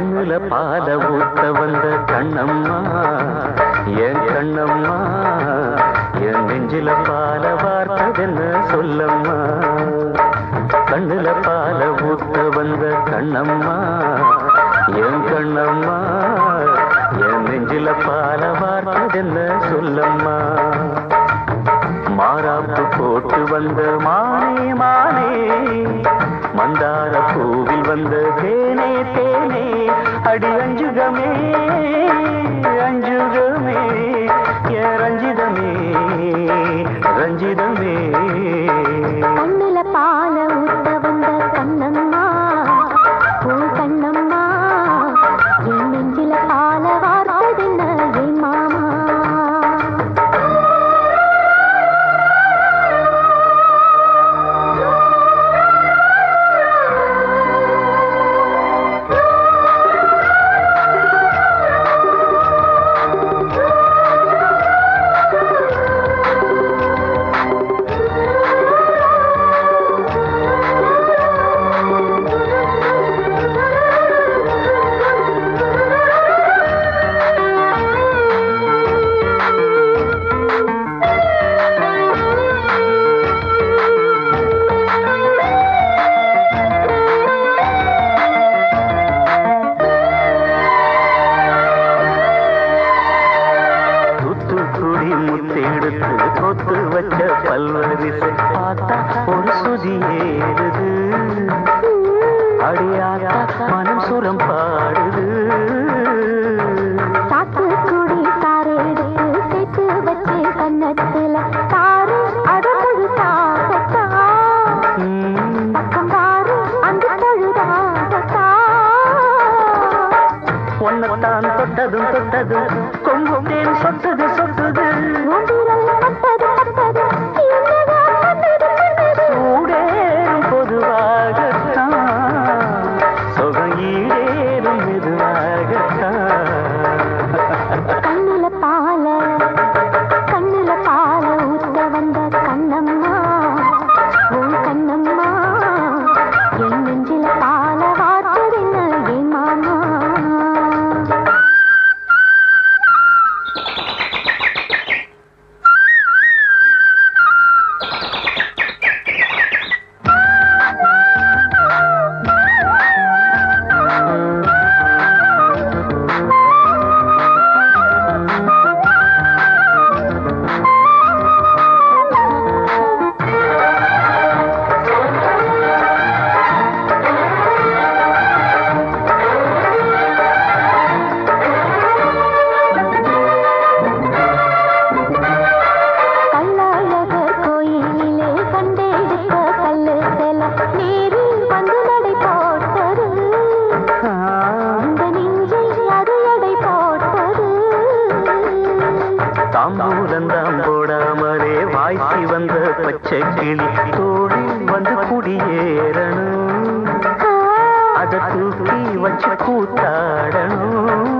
கண்ணுல பால ஊத்த வந்த கண்ணம்மா என் கண்ணம்மா என் நெஞ்சில பால வார்த்ததென்ன சொல்லம்மா கண்ணுல பால ஊத்த வந்த கண்ணம்மா என் கண்ணம்மா என் நெஞ்சில பால வார்த்ததென்ன சொல்லம்மா மாறாப்பு போட்டு வந்த மானே மானே மந்தார பூவில் வந்த தேனே தேனே அடி அஞ்சுகமே அஞ்சுகமே ஏ ரஞ்சிதமே ரஞ்சிதமே கண்ணுல பால ஊத்த வந்த கண்ணம்மா உன் கண்ணம்மா என் நெஞ்சில பால வார்த்ததென்ன என் மாமா தொட்டதும் தொட்டது கொங்கும் தேன் சொட்டது சொட்டது சூடேறும் பொதுவாகத்தான் சொகம் ஈடேறும் மெதுவாகத்தான் கண்ணுல பால ஊத்த வந்த கண்ணம்மா உன் கண்ணம்மா என் நெஞ்சில பால வார்த்ததென்ன என் மாமா தாம்பூலந்தாம் போடாமலே வாய்ச்சி வந்த பச்சை கிளி தோழி வந்து குடியேறணும் அதை தூக்கி வச்சு கூத்தாடணும்